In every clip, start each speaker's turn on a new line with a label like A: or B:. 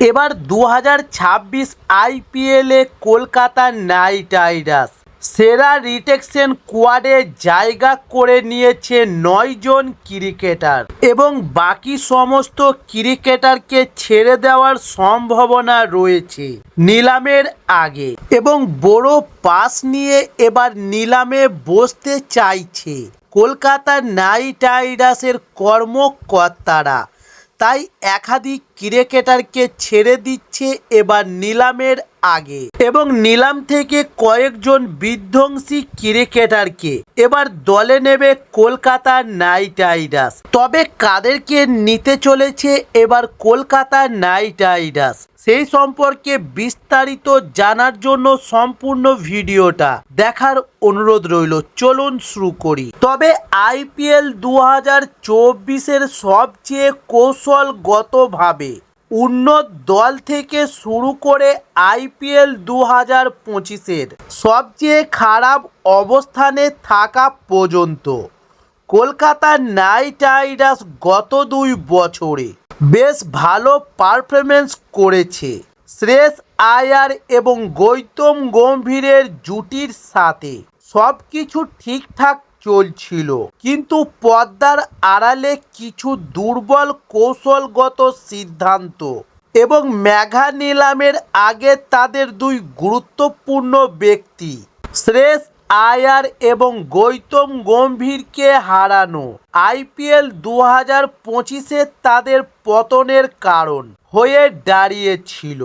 A: এবার 2026 আইপিএলে Kolkata night Riders সেরা রিটেকশন কোয়াডে জায়গা করে নিয়েছে 9 জন ক্রিকেটার এবং বাকি সমস্ত ক্রিকেটারকে ছেড়ে দেওয়ার সম্ভাবনা রয়েছে নিলামের আগে এবং বড় পাস নিয়ে এবার নিলামে বসতে চাইছে কলকাতা নাইট রাইডার্সের কর্মকর্তারা। তাই একাধিক ক্রিকেটারকে ছেড়ে দিচ্ছে এবার নিলামের আগে এবং নিলাম থেকে কয়েকজন বিধ্বংসী ক্রিকেটারকে এবার দলে নেবে কলকাতা নাইট রাইডার্স। তবে কাদেরকে নিতে চলেছে এবার কলকাতা নাইট রাইডার্স সেই সম্পর্কে বিস্তারিত জানার জন্য সম্পূর্ণ ভিডিওটা দেখার অনুরোধ রইল। চলুন শুরু করি। তবে আইপিএল 2024-এর সবচেয়ে কৌশলগতভাবে উন্নত দল থেকে শুরু করে আইপিএল 2025-এর সবচেয়ে খারাপ অবস্থানে থাকা পর্যন্ত কলকাতা নাইট রাইডার্স গত 2 বছরে বেশ ভালো পারফরমেন্স করেছে শ্রেয়স আয়ার এবং গৌতম গম্ভীরের জুটির সাথে সবকিছু ঠিকঠাক চলছিল, কিন্তু পর্দার আড়ালে কিছু দুর্বল কৌশলগত সিদ্ধান্ত এবং মেগা নিলামের আগে তাদের 2 গুরুত্বপূর্ণ ব্যক্তি শ্রেয়স আয়ার এবং গৌতম গম্ভীরকে হারানো আইপিএল 2025-এ তাদের পতনের কারণ হয়ে দাঁড়িয়েছিল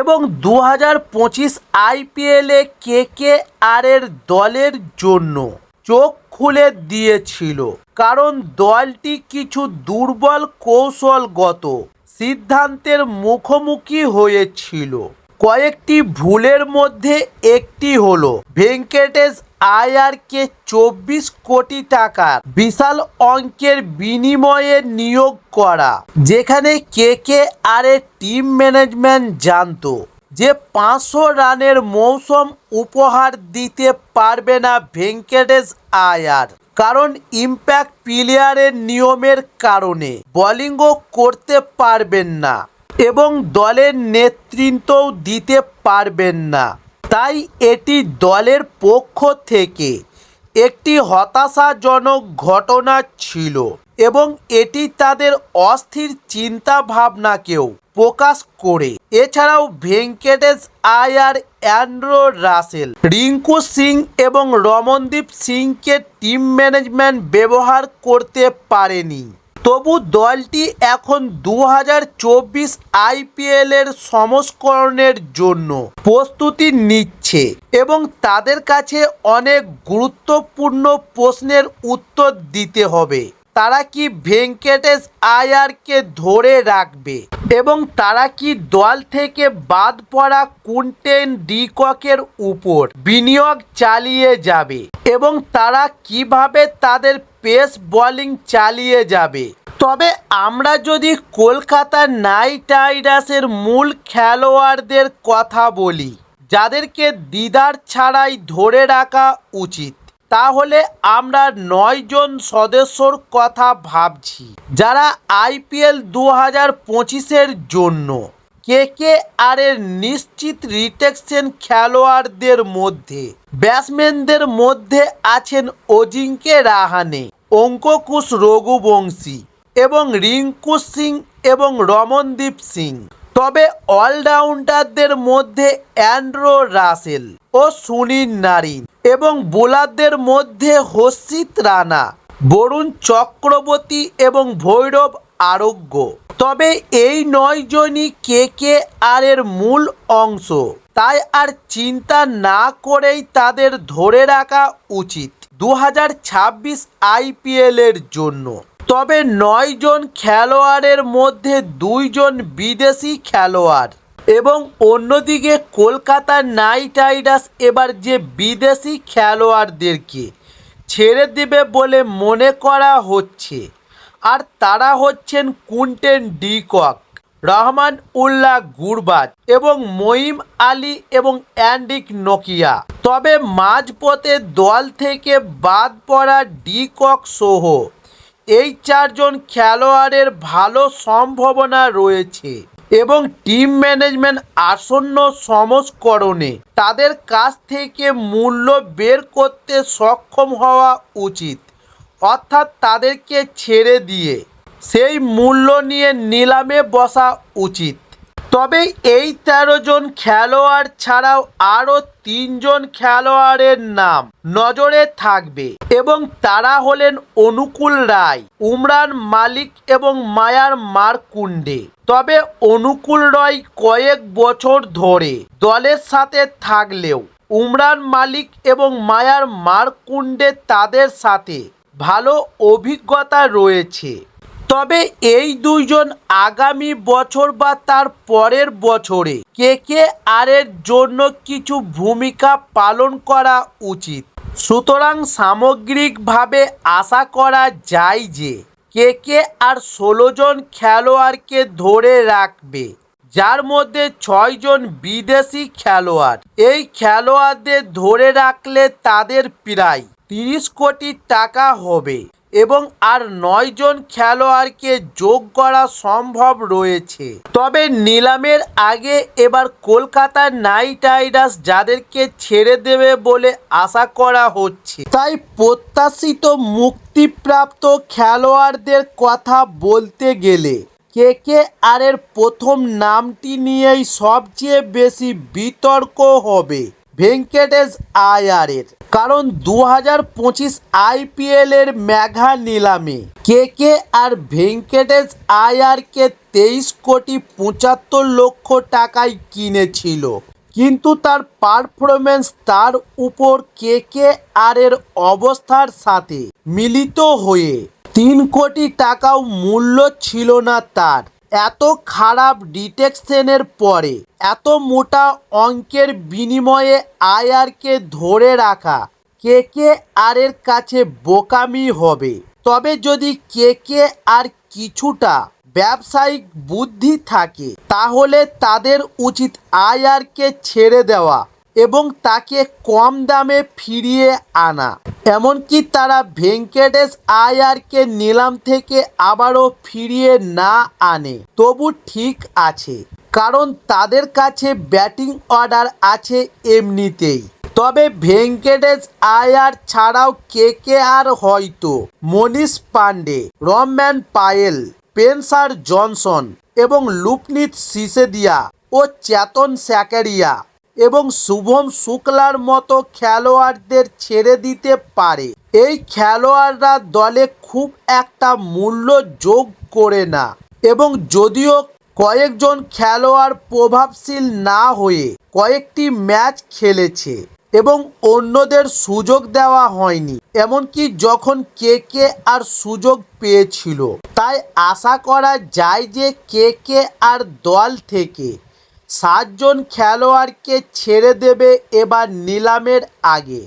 A: এবং 2025 আইপিএলে কেকেআরের দলের জন্য চোখ খুলে দিয়েছিল, কারণ দলটি কিছু দুর্বল কৌশলগত সিদ্ধান্তের মুখোমুখি হয়েছিল। কয়েকটি ভুলের মধ্যে একটি হলো ভেঙ্কটেশ আয়ারকে 24 কোটি টাকার বিশাল অঙ্কের বিনিময়ে নিয়োগ করা, যেখানে কেকেআরের টিম ম্যানেজমেন্ট জানতো যে 500 রানের মৌসুম উপহার দিতে পারবে না ভেঙ্কটেশ আয়ার, কারণ ইম্প্যাক্ট প্লেয়ারের নিয়মের কারণে বোলিংও করতে পারবেন না এবং দলের নেতৃত্বও দিতে পারবেন না। তাই এটি দলের পক্ষ থেকে একটি হতাশাজনক ঘটনা ছিল এবং এটি তাদের অস্থির চিন্তা ভাবনাকেও প্রকাশ করে। এছাড়াও ভেঙ্কটেশ আয়ার, অ্যান্ড্রু রাসেল, রিঙ্কু সিং এবং রমনদীপ সিংকে টিম ম্যানেজমেন্ট ব্যবহার করতে পারেনি। তবু দলটি এখন 2024 আইপিএলের সংস্করণের জন্য প্রস্তুতি নিচ্ছে এবং তাদের কাছে অনেক গুরুত্বপূর্ণ প্রশ্নের উত্তর দিতে হবে। তারা কি ভেঙ্কটেশ আয়ারকে ধরে রাখবে এবং তারা কি দল থেকে বাদ পড়া কুইন্টন ডি ককের উপর বিনিয়োগ চালিয়ে যাবে এবং তারা কিভাবে তাদের পেস বোলিং চালিয়ে যাবে। তবে আমরা যদি কলকাতা নাইট রাইডার্সের মূল খেলোয়াড়দের কথা বলি, যাদেরকে দ্বিধার ছাড়াই ধরে রাখা উচিত, তাহলে আমরা 9 জন সদস্যর কথা ভাবছি, যারা আইপিএল 2025-এর জন্য কেকেআরের নিশ্চিত রিটেকশন খেলোয়াড়দের মধ্যে ব্যাটসম্যানদের মধ্যে আছেন অজিঙ্কে রাহানে, অঙ্কুশ রঘুবংশী এবং রিঙ্কু সিং এবং রমনদীপ সিং। তবে অলরাউন্ডারদের মধ্যে অ্যান্ড্রু রাসেল ও সুনীল নারিন এবং বোলারদের মধ্যে হর্ষিত রানা, বরুণ চক্রবর্তী এবং ভৈরব আরোগ্য। তবে এই 9 জনই কেকেআরের মূল অংশ, তাই আর চিন্তা না করেই তাদের ধরে রাখা উচিত 2026 আইপিএলের জন্য। তবে 9 জন খেলোয়াড়ের মধ্যে 2 জন বিদেশি খেলোয়াড় এবং অন্যদিকে কলকাতা নাইট রাইডার্স এবার যে বিদেশি খেলোয়াড়দেরকে ছেড়ে দেবে বলে মনে করা হচ্ছে, আর তারা হচ্ছেন কুইন্টন ডি কক, রহমান উল্লাহ গুরবাজ এবং মঈন আলী এবং অ্যান্ড্রিক নোকিয়া। তবে মাঝপথে দল থেকে বাদ পড়া ডি কক সহ এই 4 জন খেলোয়াড়ের ভালো সম্ভাবনা রয়েছে এবং টিম ম্যানেজমেন্ট আসন্ন সংস্করণে তাদের কাছ থেকে মূল্য বের করতে সক্ষম হওয়া উচিত, অর্থাৎ তাদেরকে ছেড়ে দিয়ে সেই মূল্য নিয়ে নিলামে বসা উচিত। তবে এই ১৩ জন খেলোয়াড় ছাড়াও আরও ৩ জন খেলোয়াড়ের নাম নজরে থাকবে এবং তারা হলেন অনুকূল রায়, উমরান মালিক এবং মায়ার মারকুন্ডে। তবে অনুকূল রায় কয়েক বছর ধরে দলের সাথে থাকলেও উমরান মালিক এবং মায়ার মারকুন্ডে তাদের সাথে ভালো অভিজ্ঞতা রয়েছে। তবে এই দুইজন আগামী বছর বা তার পরের বছরে কেকেআরের জন্য কিছু ভূমিকা পালন করা উচিত। সুতরাং সামগ্রিকভাবে আশা করা যায় যে কেকেআর ১৬ জন খেলোয়াড়কে ধরে রাখবে, যার মধ্যে ৬ জন বিদেশি খেলোয়াড়। এই খেলোয়াড়দের ধরে রাখলে তাদের প্রায় ৩০ কোটি টাকা হবে এবং আর ৯ জন খেলোয়াড়কে যোগ করা সম্ভব রয়েছে। তবে নিলামের আগে এবার কলকাতা নাইট রাইডার্স যাদেরকে ছেড়ে দেবে বলে আশা করা হচ্ছে, তাই প্রত্যাশিত মুক্তিপ্রাপ্ত খেলোয়াড়দের কথা বলতে গেলে কেকেআরের প্রথম নামটি নিয়েই সবচেয়ে বেশি বিতর্ক হবে ভেঙ্কটেশ আয়ারের। কারণ ২০২৫ আইপিএলের মেগা নিলামে কেকেআর ভেঙ্কটেশ আয়ারকে ২৩ কোটি ৭৫ লক্ষ টাকায় কিনেছিল, কিন্তু তার পারফরমেন্স তার উপর কেকেআরের অবস্থার সাথে মিলিত হয়ে ৩ কোটি টাকাও মূল্য ছিল না তার। এত খারাপ ডিটেকশনের পরে এত মোটা অঙ্কের বিনিময়ে আয়ারকে ধরে রাখা কেকেআরের কাছে বোকামি হবে। তবে যদি কেকেআর কিছুটা ব্যবসায়িক বুদ্ধি থাকে তাহলে তাদের উচিত আয়ারকে ছেড়ে দেওয়া এবং তাকে কম দামে ফিরিয়ে আনা। এমনকি তারা ভেঙ্কটেশ আয়ারকে নিলাম থেকে আবারও ফিরিয়ে না আনে তবু ঠিক আছে, কারণ তাদের কাছে ব্যাটিং অর্ডার আছে এমনিতেই। তবে ভেঙ্কটেশ আয়ার ছাড়াও কেকেআর হয়তো মনীষ পান্ডে, রম্যান পায়েল, স্পেন্সার জনসন এবং লুপনীত সিসোদিয়া ও চেতন স্যাকারিয়া এবং শুভম শুক্লার মতো খেলোয়াড়দের ছেড়ে দিতে পারে। এই খেলোয়াড়রা দলে খুব একটা মূল্য যোগ করে না এবং যদিও কয়েকজন খেলোয়াড় প্রভাবশীল না হয়ে কয়েকটি ম্যাচ খেলেছে এবং অন্যদের সুযোগ দেওয়া হয়নি, এমনকি যখন কেকেআর সুযোগ পেয়েছিল। তাই আশা করা যায় যে কেকেআর দল থেকে ৭ জন খেলোয়াড়কে ছেড়ে দেবে এবার নিলামের আগে।